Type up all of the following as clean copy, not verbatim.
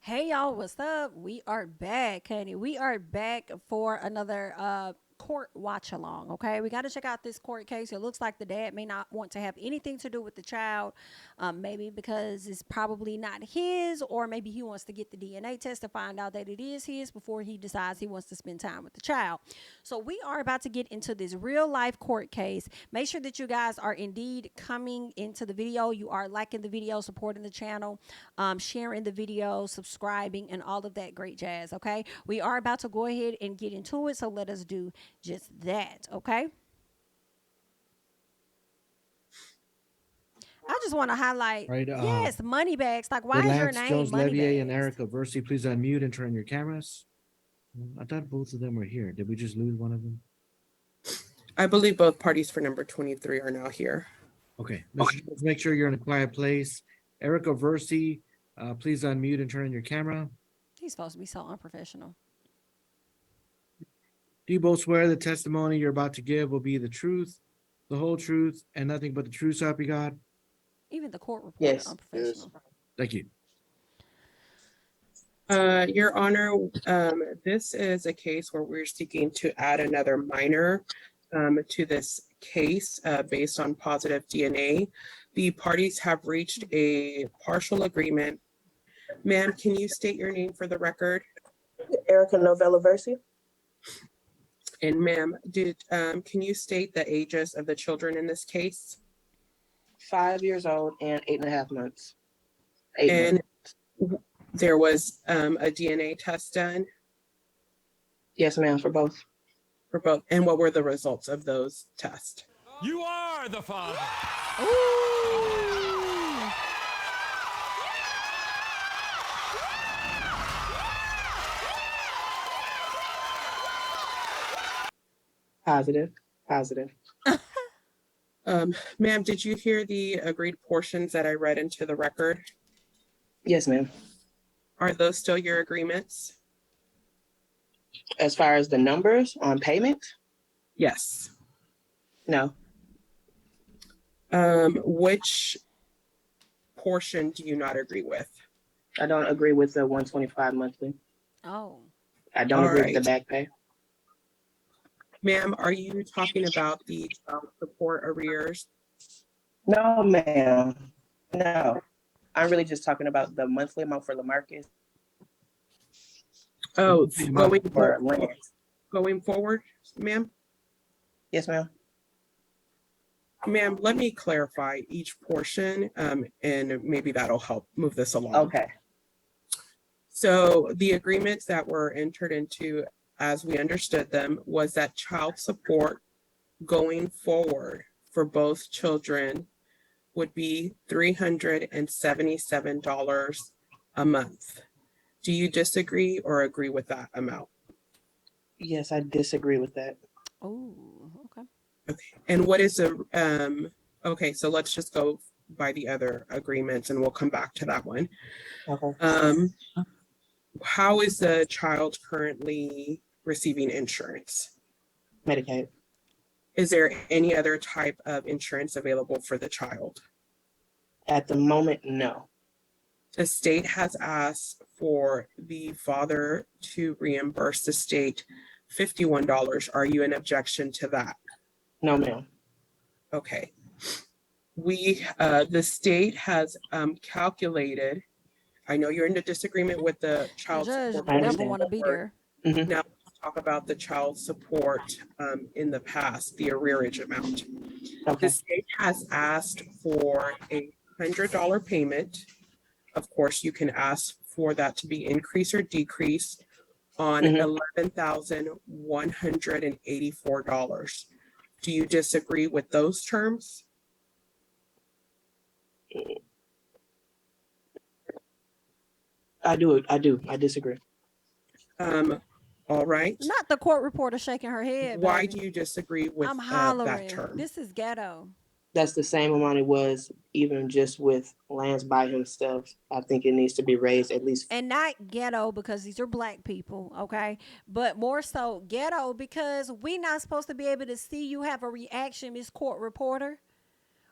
Hey y'all, what's up? We are back, honey. We are back for another court watch along. Okay, we got to check out this court case. It looks like the dad may not want to have anything to do with the child, maybe because it's probably not his, or maybe he wants to get the DNA test to find out that it is his before he decides he wants to spend time with the child. So we are about to get into this real life court case. Make sure that you guys are indeed coming into the video. You are liking the video, supporting the channel, sharing the video, subscribing, and all of that great jazz. Okay, we are about to go ahead and get into it, so let us do just that. Okay, I just want to highlight, Right. yes, money bags. Like, why is your Lance, name Jones, money Levier, and bags? Erica Versi, please unmute and turn your cameras. I thought both of them were here. Did we just lose one of them? I believe both parties for number 23 are now here. Okay, let's make sure you're in a quiet place. Erica Versi, please unmute and turn on your camera. He's supposed to be so unprofessional. Do you both swear the testimony you're about to give will be the truth, the whole truth, and nothing but the truth, so help you God? Even the court reporter Yes. unprofessional. Thank you. Your Honor, this is a case where we're seeking to add another minor to this case based on positive DNA. The parties have reached a partial agreement. Ma'am, can you state your name for the record? Erica Novella Versi. And ma'am, can you state the ages of the children in this case? 5 years old and 8.5 months. 8 And months. there was a DNA test done Yes, ma'am, for both. for both. And what were the results of those tests? You are the father. Ooh. Positive. Positive. Ma'am, did you hear the agreed portions that I read into the record? Yes, ma'am. Are those still your agreements? As far as the numbers on payment, Yes. no. Which portion do you not agree with? I don't agree with the 125 monthly. Oh. I don't All agree right. with the back pay. Ma'am, are you talking about the child support arrears? No, ma'am. No. I'm really just talking about the monthly amount for Lamarcus Oh, going for Lance. going forward, ma'am? Yes, ma'am. Ma'am, let me clarify each portion, and maybe that'll help move this along. Okay. So the agreements that were entered into, as we understood them, was that child support going forward for both children would be $377 a month. Do you disagree or agree with that amount? Yes, I disagree with that. Oh. Okay. Okay. And what is okay, so let's just go by the other agreements and we'll come back to that one. Okay. How is the child currently receiving insurance? Medicaid. Is there any other type of insurance available for the child? At the moment, no. The state has asked for the father to reimburse the state $51. Are you in objection to that? No, ma'am. Okay. The state has calculated, I know you're in a disagreement with the The child judge support. never understand. want to be there. Mhm. Now let's talk about the child support in the past, the arrearage amount. Okay. The state has asked for a $100 payment. Of course, you can ask for that to be increased or decreased on $11,184. Do you disagree with those terms? I do. I disagree. All right. Not the court reporter shaking her head. Why baby. do you disagree with I'm that hollering. term? This is ghetto. That's the same amount it was even just with Lance by himself. I think it needs to be raised at least. And not ghetto because these are black people, okay? But more so ghetto because we not supposed to be able to see you have a reaction, Miss Court Reporter.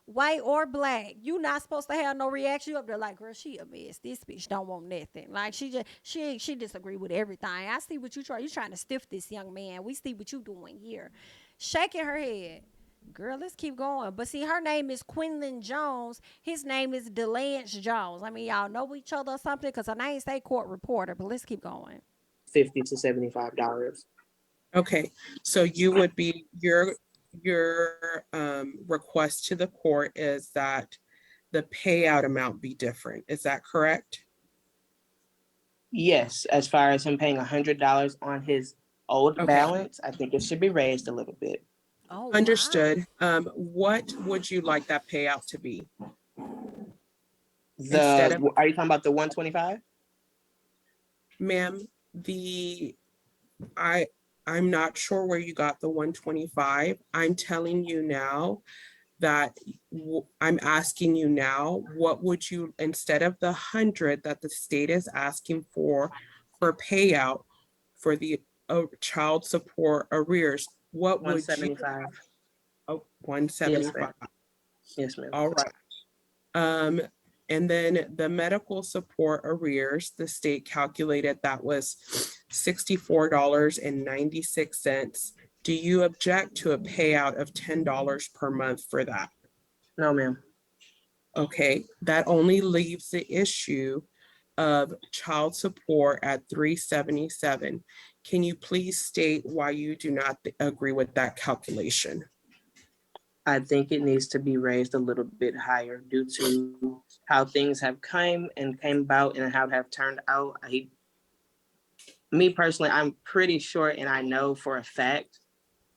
white or black. You not supposed to have no reaction. You up there like, girl, she a mess. This bitch don't want nothing. Like she disagree with everything. I see what you try. You trying to stiff this young man. We see what you doing here. Shaking her head. Girl, let's keep going. But see, her name is Quinlan Jones. His name is DeLance Jones. I mean, y'all know each other or something because her name say court reporter. But let's keep going. $50 to $75. Okay, so you would be, your request to the court is that the payout amount be different. Is that correct? Yes, as far as him paying $100 on his old Okay. balance, I think it should be raised a little bit. Oh, Understood. What would you like that payout to be? Instead of- Are you talking about the 125? Ma'am, I'm not sure where you got the 125. I'm telling you now that I'm asking you now, what would you, instead of the 100 that the state is asking for payout for the child support arrears, what would you? 175. Oh, 175. Yes, ma'am. All right. And then the medical support arrears, the state calculated that was $64.96. Do you object to a payout of $10 per month for that? No, ma'am. Okay, that only leaves the issue of child support at $377. Can you please state why you do not agree with that calculation? I think it needs to be raised a little bit higher due to how things have came about and how they have turned out. Me personally, I'm pretty sure, and I know for a fact,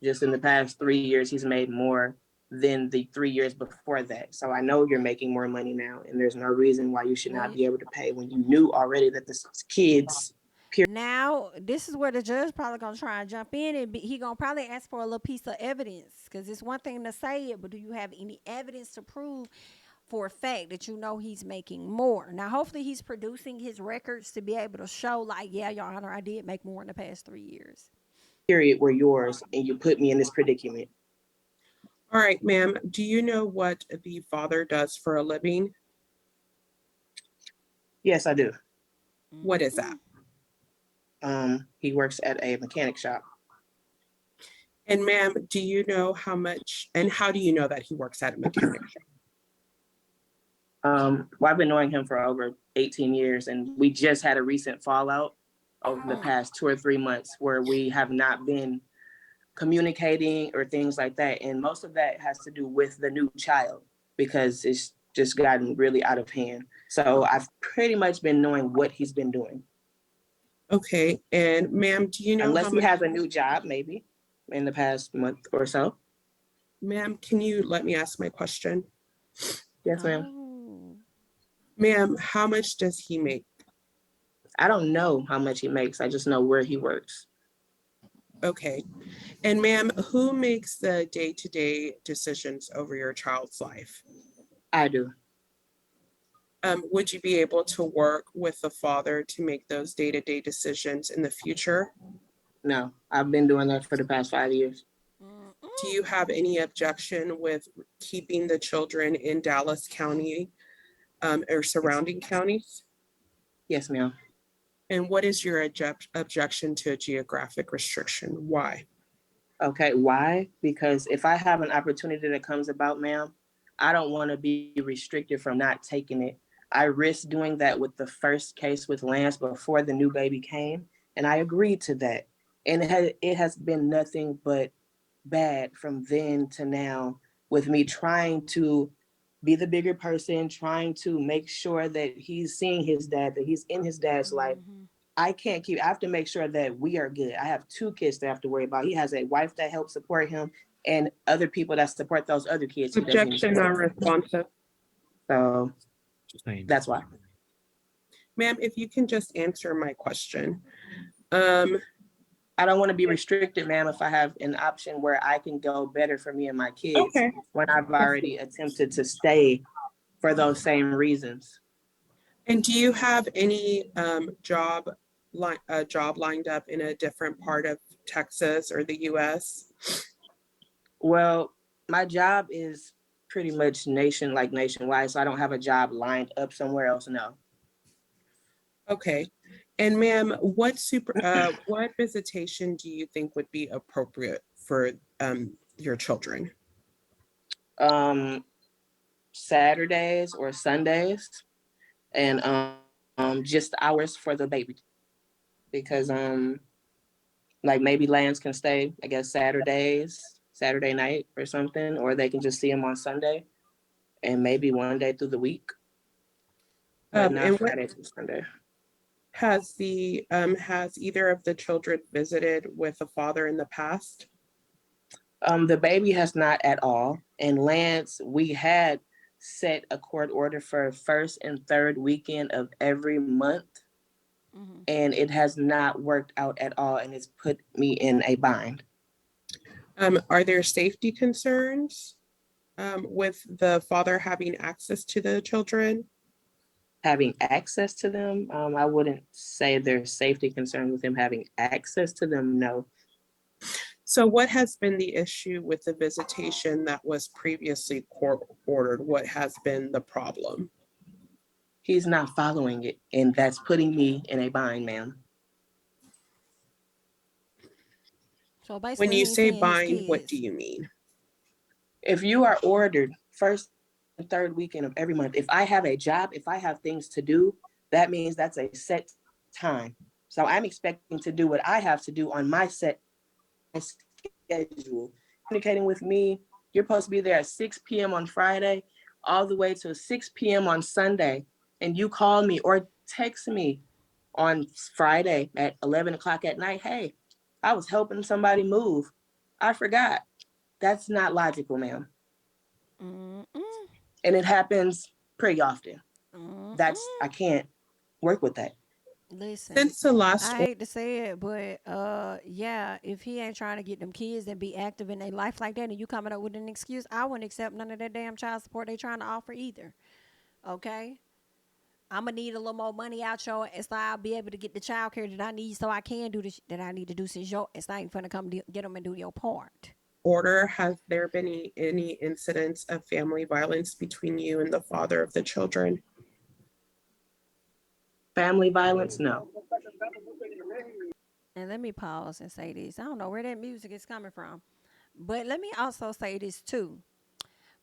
just in the past 3 years, he's made more than the 3 years before that. So I know you're making more money now, and there's no reason why you should not be able to pay when you knew already that the kids. Now, this is where the judge probably gonna try and jump in, and he gonna probably ask for a little piece of evidence, because it's one thing to say it, but do you have any evidence to prove for a fact that you know he's making more? Now, hopefully he's producing his records to be able to show, like, yeah, Your Honor, I did make more in the past 3 years. Period were yours, and you put me in this predicament. All right, ma'am, do you know what the father does for a living? Yes, I do. What is that? He works at a mechanic shop. And ma'am, do you know how much, and how do you know that he works at a mechanic shop? Well, I've been knowing him for over 18 years, and we just had a recent fallout over the past 2 or 3 months where we have not been communicating or things like that. And most of that has to do with the new child because it's just gotten really out of hand. So I've pretty much been knowing what he's been doing. Okay, and ma'am, do you know Unless how he much? has a new job, maybe in the past month or so. Ma'am, can you let me ask my question? Yes, ma'am. Oh. Ma'am, how much does he make? I don't know how much he makes. I just know where he works. Okay, and ma'am, who makes the day-to-day decisions over your child's life? I do. Would you be able to work with the father to make those day-to-day decisions in the future? No, I've been doing that for the past 5 years. Do you have any objection with keeping the children in Dallas County or surrounding counties? Yes, ma'am. And what is your objection to a geographic restriction? Why? Okay, why? Because if I have an opportunity that comes about, ma'am, I don't want to be restricted from not taking it. I risked doing that with the first case with Lance before the new baby came, and I agreed to that. And it has been nothing but bad from then to now with me trying to be the bigger person, trying to make sure that he's seeing his dad, that he's in his dad's life. I have to make sure that we are good. I have 2 kids to have to worry about. He has a wife that helps support him and other people that support those other kids. Objection not responsive. So that's why. Ma'am, if you can just answer my question. I don't want to be restricted, ma'am, if I have an option where I can go better for me and my kids Okay. when I've already attempted to stay for those same reasons. And do you have any job lined up in a different part of Texas or the US? Well, my job is pretty much nationwide. So I don't have a job lined up somewhere else. No. Okay. And ma'am, what visitation do you think would be appropriate for your children? Saturdays or Sundays, and just hours for the baby, because like maybe Lance can stay, I guess, Saturday night or something, or they can just see him on Sunday, and maybe one day through the week, but not And what Friday through Sunday. has either of the children visited with a father in the past? The baby has not at all. And Lance, we had set a court order for first and third weekend of every month, Mm-hmm. and it has not worked out at all, and it's put me in a bind. Are there safety concerns with the father having access to the children? Having access to them, I wouldn't say there's safety concerns with him having access to them, no. So what has been the issue with the visitation that was previously court ordered? What has been the problem? He's not following it, and that's putting me in a bind, ma'am. So basically, When you he ain't say seeing his bind, what do kids. you mean? If you are ordered first and third weekend of every month, if I have a job, if I have things to do, that means that's a set time. So I'm expecting to do what I have to do on my set schedule. Communicating with me, you're supposed to be there at 6 p.m. on Friday, all the way to 6 p.m. on Sunday. And you call me or text me on Friday at 11 o'clock at night. Hey, I was helping somebody move. I forgot. That's not logical, ma'am. Mm-mm. And it happens pretty often. Mm-mm. I can't work with that. Listen, Since the last I hate to say it, but yeah, if he ain't trying to get them kids and be active in their life like that, and you coming up with an excuse, I wouldn't accept none of that damn child support they trying to offer either. Okay, I'm gonna need a little more money out your, so I'll be able to get the child care that I need, so I can do the that I need to do. Since it's not even gonna come get them and do your part. order, has there been any incidents of family violence between you and the father of the children? Family violence, no. And let me pause and say this. I don't know where that music is coming from, but let me also say this too.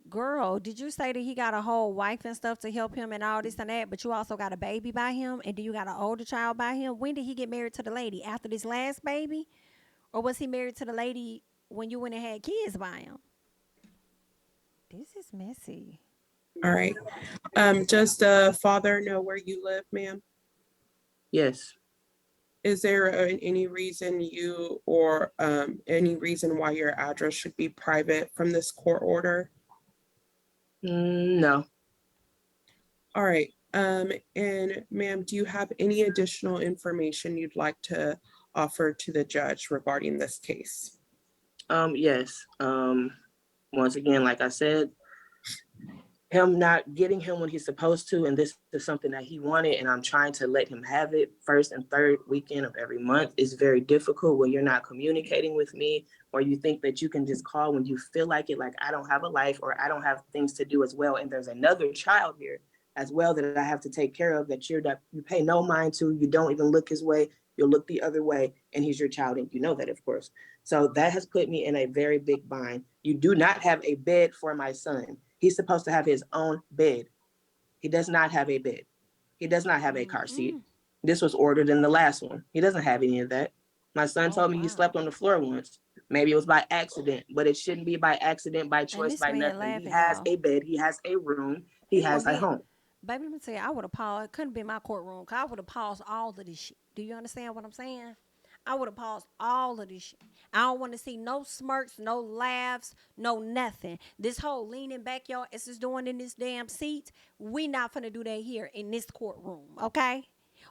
Girl, did you say that he got a whole wife and stuff to help him and all this and that, but you also got a baby by him, and then you got an older child by him? When did he get married to the lady? After this last baby? Or was he married to the lady when you went and had kids by him? This is messy. All right. Does the father know where you live, ma'am? Yes. Is there any reason you or any reason why your address should be private from this court order? No. All right. And ma'am, do you have any additional information you'd like to offer to the judge regarding this case? Yes. Once again, like I said, him not getting him when he's supposed to, and this is something that he wanted, and I'm trying to let him have it first and third weekend of every month, is very difficult when you're not communicating with me, or you think that you can just call when you feel like it, like I don't have a life or I don't have things to do as well, and there's another child here as well that I have to take care of, that you pay no mind to. You don't even look his way, you'll look the other way, and he's your child, and you know that, of course. So that has put me in a very big bind. You do not have a bed for my son. He's supposed to have his own bed. He does not have a bed. He does not have a car seat. This was ordered in the last one. He doesn't have any of that. My son told me he slept on the floor once. Maybe it was by accident, but it shouldn't be by accident, by choice, this by man nothing. laughing, He has y'all. a bed. He has a room. He has a home. Baby, let me tell you, I would have paused. It couldn't be my courtroom, because I would have paused all of this shit. Do you understand what I'm saying? I would have paused all of this shit. I don't want to see no smirks, no laughs, no nothing. This whole leaning back y'all is doing in this damn seat. We not finna do that here in this courtroom, okay?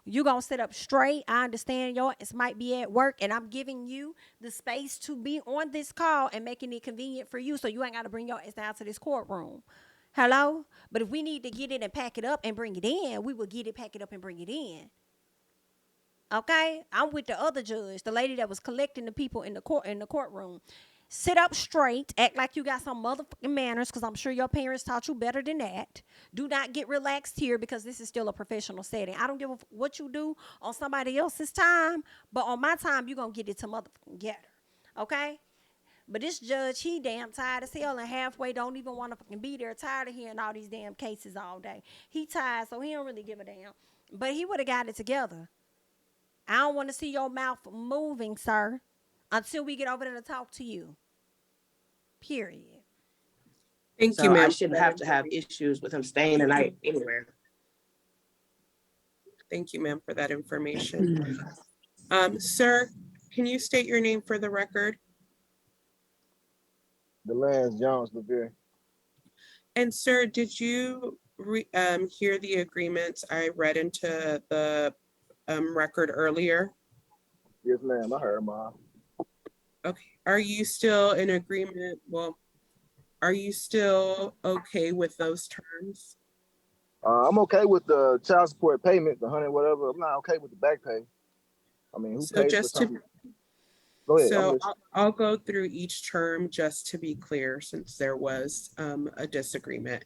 You gonna sit up straight. I understand y'all. It might be at work, and I'm giving you the space to be on this call and making it convenient for you, so you ain't gotta bring your ass down to this courtroom. Hello? But if we need to get it and pack it up and bring it in, we will get it, pack it up, and bring it in. Okay? I'm with the other judge, the lady that was collecting the people in the courtroom. Sit up straight. Act like you got some motherfucking manners, because I'm sure your parents taught you better than that. Do not get relaxed here, because this is still a professional setting. I don't give a what you do on somebody else's time, but on my time, you're going to get it to motherfucking get her. Okay? But this judge, he damn tired as hell, and halfway don't even want to fucking be there. Tired of hearing all these damn cases all day. He tired, so he don't really give a damn. But he would have got it together. I don't want to see your mouth moving, sir, until we get over there to talk to you. Period. Thank you, So I ma'am. shouldn't have to have issues with him staying the night anywhere. Thank you, ma'am, for that information. Sir, can you state your name for the record? DeLance Jones, Levere. And sir, did you hear the agreements I read into the record earlier? Yes, ma'am. I heard, Ma. Okay. Are you still in agreement? Well, are you still okay with those terms? I'm okay with the child support payment, the 100, whatever. I'm not okay with the back pay. I mean, who So pays for just to, something? Go ahead. so I'll go through each term just to be clear, since there was a disagreement.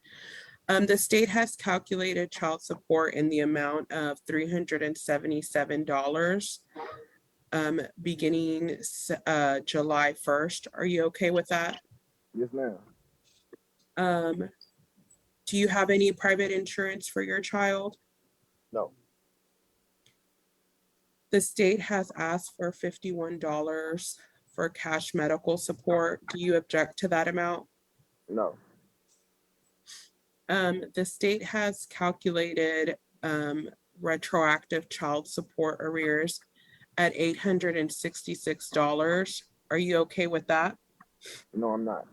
The state has calculated child support in the amount of $377 beginning July 1st. Are you okay with that? Yes, ma'am. Do you have any private insurance for your child? No. The state has asked for $51 for cash medical support. Do you object to that amount? No. The state has calculated retroactive child support arrears at $866. Are you okay with that? No, I'm not.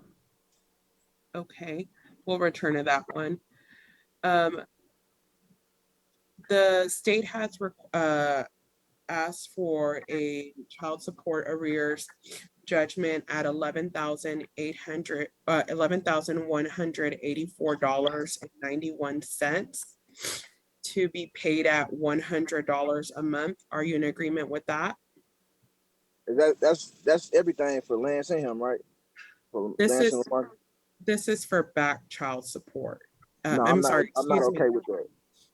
Okay, we'll return to that one. The state has asked for a child support arrears judgment at $11,184.91 to be paid at $100 a month. Are you in agreement with that? That's everything for Lance and him, right? For This Lance is and Lamar? this is for back child support. No, I'm I'm not. sorry. I'm not Excuse me. okay with that.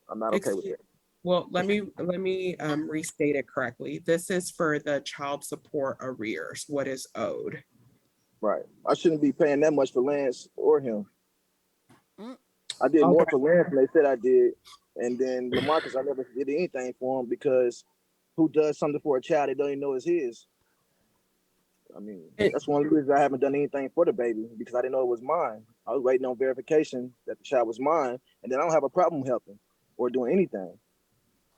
I'm not okay with that. Well, let me restate it correctly. This is for the child support arrears, what is owed. Right. I shouldn't be paying that much for Lance or him. Mm. I did All more right. for Lance than they said I did. And then Lamarcus, I never did anything for him, because who does something for a child they don't even know is his? I mean, that's one of the reasons I haven't done anything for the baby, because I didn't know it was mine. I was waiting on verification that the child was mine, and then I don't have a problem helping or doing anything.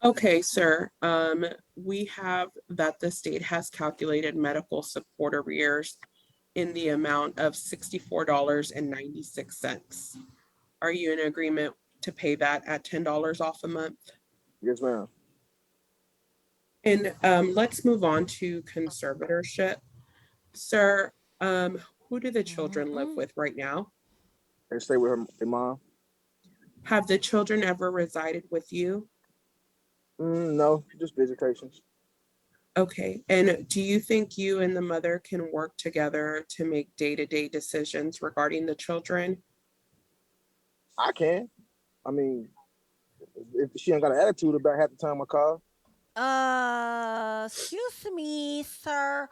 Okay, sir. We have that the state has calculated medical support arrears in the amount of $64.96. Are you in agreement to pay that at $10 off a month? Yes, ma'am. And let's move on to conservatorship. Sir, who do the children live with right now? They stay with her mom. Have the children ever resided with you? No, just visitations. Okay, and do you think you and the mother can work together to make day-to-day decisions regarding the children? I can. I mean, if she ain't got an attitude about half the time I call. Excuse me, sir.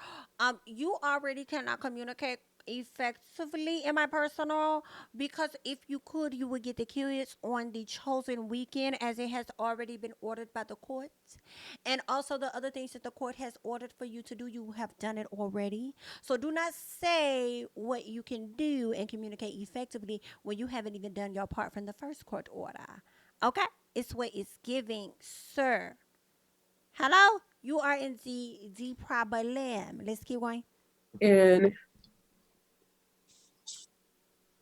You already cannot communicate effectively in my personal, because if you could, you would get the kids on the chosen weekend, as it has already been ordered by the court. And also the other things that the court has ordered for you to do, you have done it already. So do not say what you can do and communicate effectively when you haven't even done your part from the first court order. Okay? It's what it's giving, sir. Hello? You are in the problem. Let's keep going. And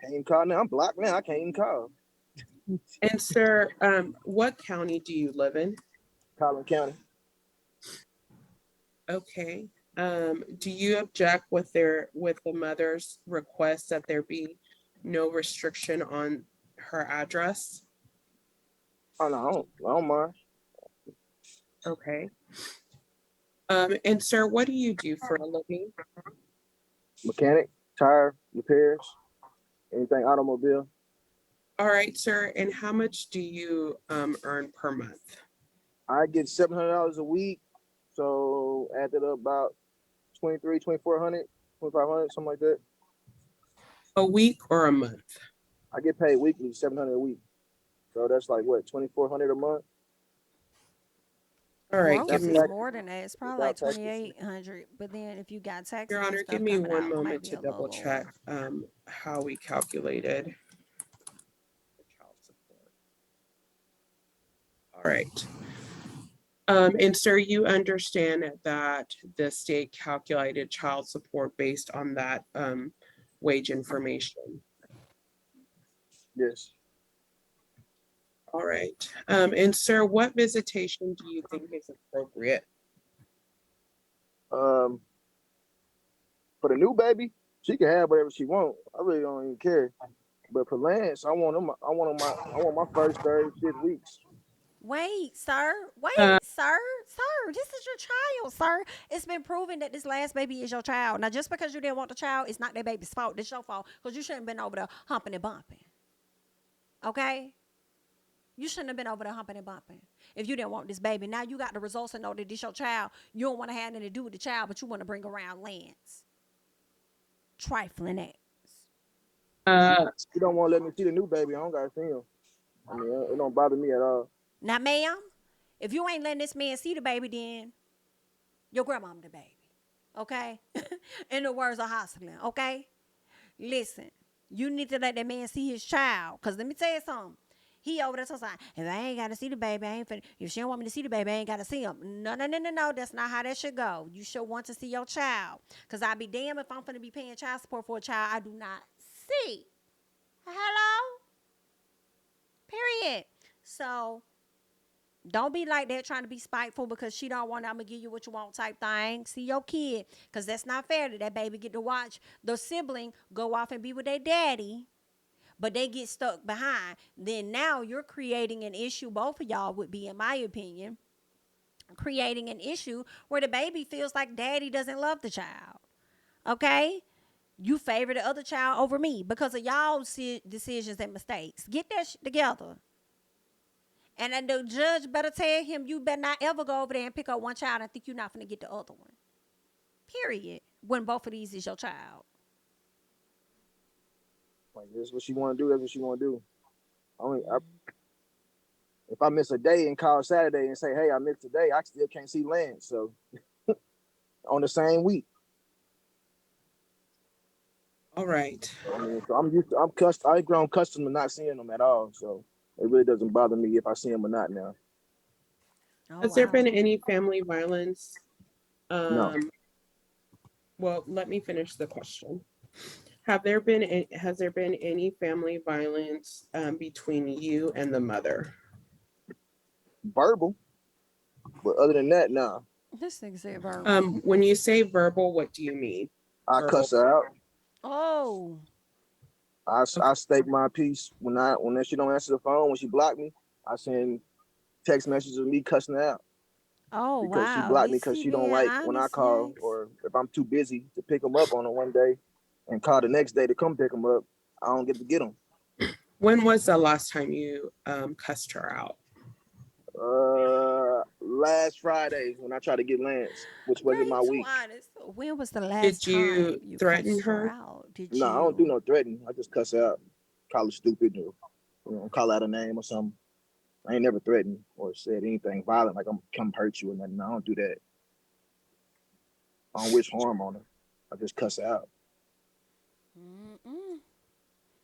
Can't even call now. I'm blocked now. I can't even call. sir, what county do you live in? Collin County. Okay. Do you object with the mother's request that there be no restriction on her address? Oh no, I don't mind. Okay. And sir, what do you do for a living? Mechanic, tire repairs, anything automobile. All right, sir. And how much do you earn per month? I get $700 a week, so add that up about 2,400, 2,500, something like that. A week or a month? I get paid weekly, 700 a week, so that's like what, 2,400 a month. All right, Gross give is me, more than that. It's probably like Without taxes. 2,800. But then if you got taxes Your and Honor, stuff give me coming one out, it might moment be to a little double check lower. how we calculated the child support. All right. And sir, you understand that the state calculated child support based on that wage information. Yes. All right. And sir, what visitation do you think is appropriate? For the new baby, she can have whatever she wants. I really don't even care. But for Lance, I want my first 36 weeks. Wait, sir. Uh, Wait, sir. Sir, this is your child, sir. It's been proven that this last baby is your child. Now, just because you didn't want the child, it's not that baby's fault. It's your fault because you shouldn't have been over there humping and bumping. Okay? You shouldn't have been over there humping and bumping if you didn't want this baby. Now you got the results and know that this your child. You don't want to have anything to do with the child, but you want to bring around Lance. Trifling acts. She don't want to let me see the new baby. I don't gotta see him. I mean, it don't bother me at all. Now, ma'am, if you ain't letting this man see the baby, then your grandmama the baby. Okay? In the words of Hustling, okay? Listen, you need to let that man see his child. Because let me tell you something. He over there saying, if I ain't got to see the baby, I ain't finna, if she don't want me to see the baby, I ain't got to see him. No. That's not how that should go. You should want to see your child. Because I'll be damned if I'm finna be paying child support for a child I do not see. Hello? Period. So, don't be like that trying to be spiteful because she don't want I'm going to give you what you want type thing. See your kid. Because that's not fair that that baby get to watch the sibling go off and be with their daddy. But they get stuck behind. Then now you're creating an issue. Both of y'all would be, in my opinion, creating an issue where the baby feels like daddy doesn't love the child. Okay? You favor the other child over me because of y'all's decisions and mistakes. Get that shit together. And then the judge better tell him you better not ever go over there and pick up one child and think you're not going to get the other one. Period. When both of these is your child. Like, that's what she want to do. That's what she want to do. If I miss a day and call Saturday and say, hey, I missed a day, I still can't see Lance. So on the same week. all right. I mean, so I've grown accustomed to not seeing them at all. So it really doesn't bother me if I see them or not now. Oh, Has there wow. been any family violence? No. Well, let me finish the question. Has there been any family violence between you and the mother? Verbal. But other than that, no. This nigga said verbal. When you say verbal, what do you mean? I Verbal. cuss her out. Oh. I state my piece when she don't answer the phone, when she blocked me. I send text messages of me cussing her out. Oh, Because wow. she blocked me At least because he she don't being like when I honest, call, yikes. or if I'm too busy to pick them up on a one day and call the next day to come pick them up, I don't get to get them. When was the last time you cussed her out? Last Friday when I tried to get Lance, which Bro, wasn't you my too week. honest. When was the last Did time you you threaten cussed her her? out? Did No, you? I don't do no threatening. I just cuss her out, call her stupid, or call out a name or something. I ain't never threatened or said anything violent like I'm come hurt you or nothing. I don't do that. I don't wish harm on her. I just cuss her out.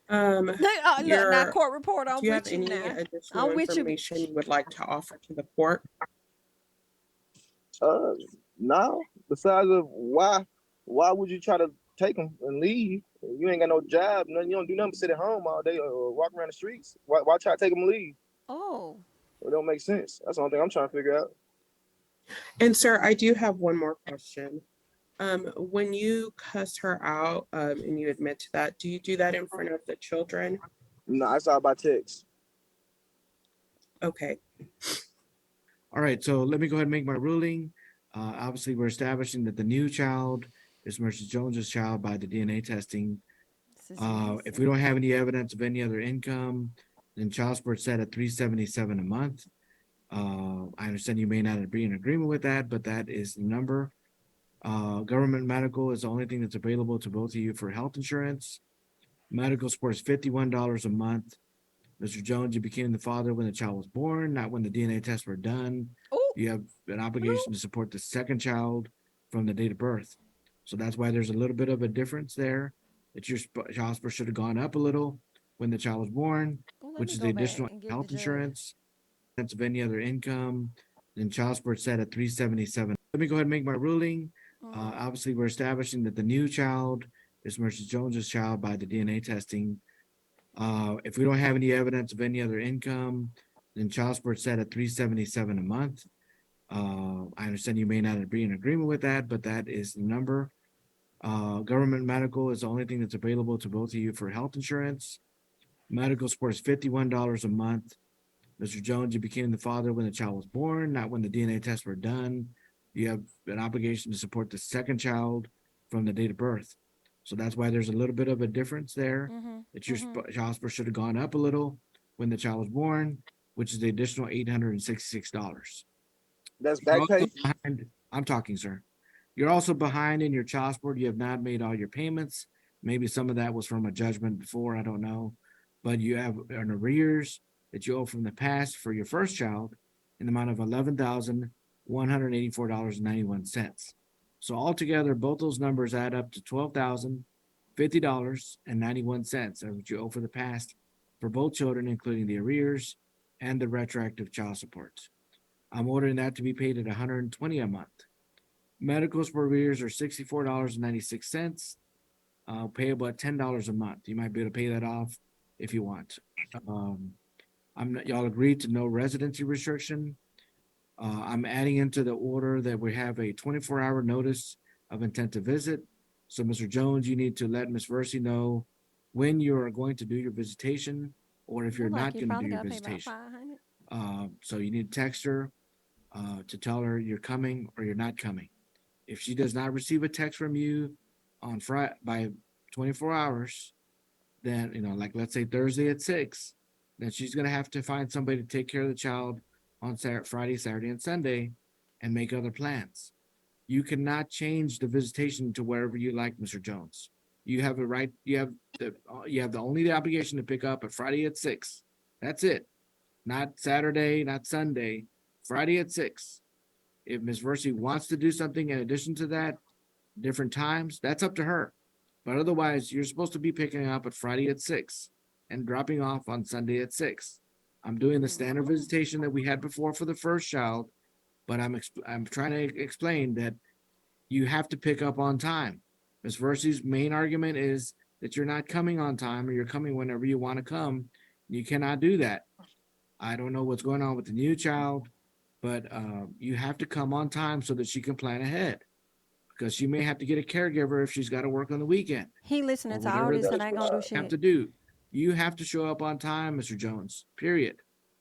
Look, now Your court report. Do I'm you have with you any now. additional I'm with you. information you would like to offer to the court? No. Besides of why would you try to take them and leave? You ain't got no job, nothing. You don't do nothing but sit at home all day or walk around the streets. Why try to take them and leave? Oh. It don't make sense. That's the only thing I'm trying to figure out. And sir, I do have one more question. When you cuss her out, and you admit to that, do you do that in front of the children? No, it's all by text. Okay. All right, so let me go ahead and make my ruling. Obviously, we're establishing that the new child is Mrs. Jones's child by the DNA testing. This is If we don't have any evidence of any other income, then child support set at $377 a month. I understand you may not be in agreement with that, but that is the number. Government medical is the only thing that's available to both of you for health insurance. Medical support is $51 a month. Mr. Jones, you became the father when the child was born, not when the DNA tests were done. Ooh. You have an obligation to support the second child from the date of birth. So that's why there's a little bit of a difference there. That your child support should have gone up a little when the child was born, Well, let which me is go the back additional and give health the judge. insurance. Of any other income, then child support set at $377. Let me go ahead and make my ruling. Obviously, we're establishing that the new child is Mrs. Jones's child by the DNA testing. If we don't have any evidence of any other income, then child support set at $377 a month. I understand you may not be in agreement with that, but that is the number. Government medical is the only thing that's available to both of you for health insurance. Medical support is $51 a month. Mr. Jones, you became the father when the child was born, not when the DNA tests were done. You have an obligation to support the second child from the date of birth. So that's why there's a little bit of a difference there. That your child support should have gone up a little when the child was born, which is the additional $866. That's You're back also pay. behind, I'm talking, sir. You're also behind in your child support. You have not made all your payments. Maybe some of that was from a judgment before, I don't know. But you have an arrears that you owe from the past for your first child in the amount of $11,184.91. So altogether, both those numbers add up to $12,050.91 of what you owe for the past for both children, including the arrears and the retroactive child support. I'm ordering that to be paid at $120 a month. Medicals for arrears are $64.96, payable at $10 a month. You might be able to pay that off if you want. Y'all agreed to no residency restriction. I'm adding into the order that we have a 24-hour notice of intent to visit. So, Mr. Jones, you need to let Ms. Versie know when you are going to do your visitation, or if you're not going to do your visitation. So you need to text her to tell her you're coming or you're not coming. If she does not receive a text from you on Friday by 24 hours, then, like let's say Thursday at 6, then she's going to have to find somebody to take care of the child on Friday, Saturday, and Sunday and make other plans. You cannot change the visitation to wherever you like, Mr. Jones. You have a right, you have the obligation to pick up at Friday at 6. That's it. Not Saturday, not Sunday, Friday at 6. If Ms. Versie wants to do something in addition to that, different times, that's up to her. But otherwise, you're supposed to be picking up at Friday at 6 and dropping off on Sunday at 6. I'm doing the standard visitation that we had before for the first child, but I'm trying to explain that you have to pick up on time. Ms. Versie's main argument is that you're not coming on time, or you're coming whenever you want to come. You cannot do that. I don't know what's going on with the new child, but you have to come on time so that she can plan ahead, because she may have to get a caregiver if she's got to work on the weekend. He listening to all Whatever this that and ain't gonna do you have shit. to do. You have to show up on time, Mr. Jones, period.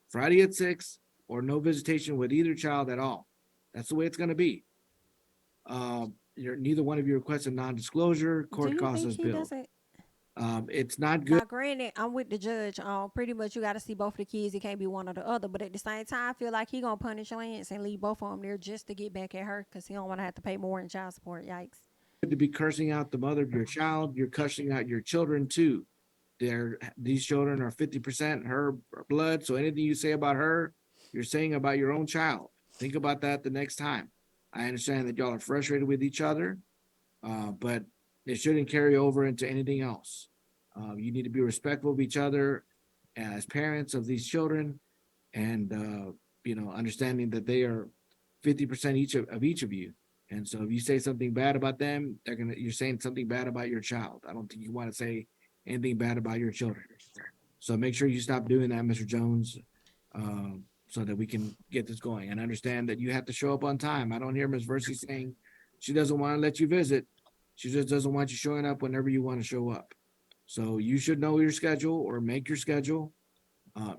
Friday at 6, or no visitation with either child at all. That's the way it's going to be. Neither one of you requested non-disclosure. Do Court you costs think us he billed. doesn't? It's not good. Now, granted, I'm with the judge. Pretty much you got to see both of the kids. It can't be one or the other. But at the same time, I feel like he gonna punish Lance and leave both of them there just to get back at her, because he don't want to have to pay more in child support. Yikes. To be cursing out the mother of your child, you're cursing out your children too. These children are 50% her blood. So anything you say about her, you're saying about your own child. Think about that the next time. I understand that y'all are frustrated with each other, but it shouldn't carry over into anything else. You need to be respectful of each other as parents of these children, and understanding that they are 50% each of you. And so if you say something bad about them, you're saying something bad about your child. I don't think you want to say anything bad about your children. So make sure you stop doing that, Mr. Jones, so that we can get this going. And understand that you have to show up on time. I don't hear Ms. Versie saying she doesn't want to let you visit. She just doesn't want you showing up whenever you want to show up. So you should know your schedule, or make your schedule.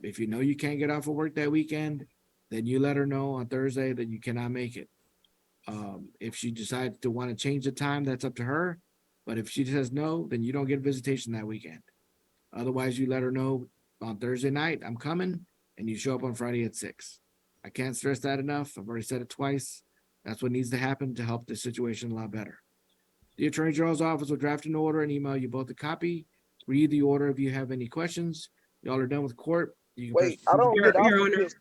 If you know you can't get off of work that weekend, then you let her know on Thursday that you cannot make it. If she decides to want to change the time, that's up to her. But if she says no, then you don't get visitation that weekend. Otherwise, you let her know on Thursday night, I'm coming, and you show up on Friday at 6. I can't stress that enough. I've already said it twice. That's what needs to happen to help the situation a lot better. The Attorney General's office will draft an order and email you both a copy. Read the order if you have any questions. Y'all are done with court. You can Wait, press- I don't Your get off Honor. until 6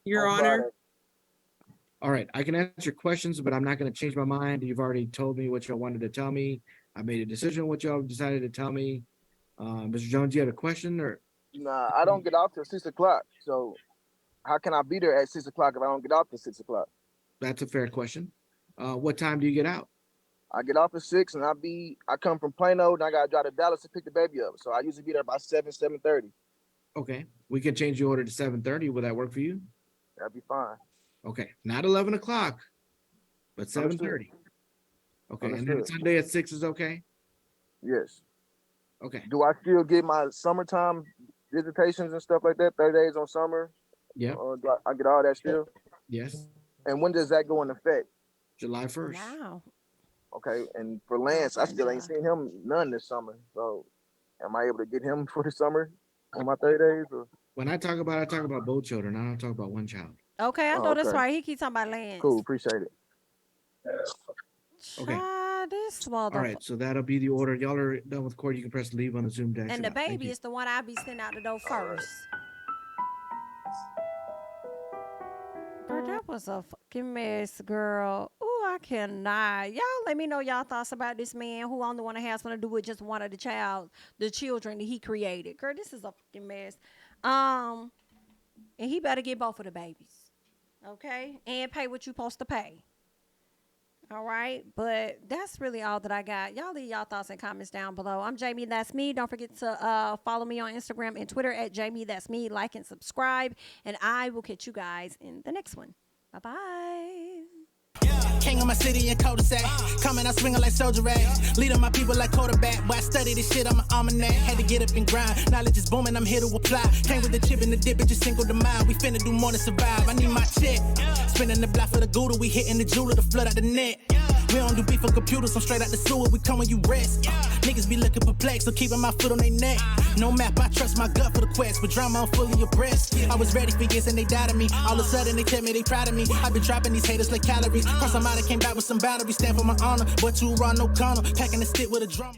Your on Honor, Friday. All right, I can answer questions, but I'm not going to change my mind. You've already told me what y'all wanted to tell me. I made a decision on what y'all decided to tell me. Mr. Jones, you had a question or? Nah, I don't get off till 6 o'clock. So how can I be there at 6 o'clock if I don't get off till 6 o'clock? That's a fair question. What time do you get out? I get off at 6 and I come from Plano and I gotta drive to Dallas to pick the baby up. So I usually be there by 7:30. Okay, we can change the order to 7:30. Will that work for you? That'd be fine. Okay, not 11 o'clock, but 7:30. Okay, and then Understood. Sunday at 6 is okay? Yes. Okay, Do I still get my summertime visitations and stuff like that? 30 days on summer? yeah, Or do I get all that still? yes, And when does that go in effect? July 1st. Wow. Okay. And for Lance, I still ain't seen him none this summer. So am I able to get him for the summer on my 30 days? Or? When I talk about both children. I don't talk about one child. Okay, I Oh, know that's okay. right. He keeps talking about Lance. Cool. Appreciate it. Okay. Child, this motherfucker. All right, so that'll be the order. Y'all are done with court. You can press leave on the Zoom deck. And the baby is the one I'll be sending out the door first. Girl, that was a fucking mess, girl. Ooh, I cannot. Y'all let me know y'all thoughts about this man who only want to have something to do with just one of the children that he created. Girl, this is a fucking mess. And he better get both of the babies. Okay? And pay what you supposed to pay. All right, but that's really all that I got. Y'all leave y'all thoughts and comments down below. I'm Jami, that's me. Don't forget to follow me on Instagram and Twitter at Jami, that's me. Like and subscribe, and I will catch you guys in the next one. Bye-bye. King of my city and cul-de-sac. Coming out swinging like soldier rag. Leading my people like quarterback. But I study this shit on my almanac. Had to get up and grind. Knowledge is booming, I'm here to apply. Came with the chip and the dip, it just single the mind. We finna do more than survive. I need my check. Spinning the block for the Gouda. We hitting the jeweler to flood out the net. We don't do beef on computers, I'm straight out the sewer. We come when you rest. Niggas be looking perplexed, so keeping my foot on their neck. No map, I trust my gut for the quest. But drama, I'm fully abreast. I was ready for years and they died of me. All of a sudden they tell me they proud of me. I been dropping these haters like calories. Cross them out, I came back with some boundaries. Stand for my honor, but you run no corner. Packing the stick with a drum.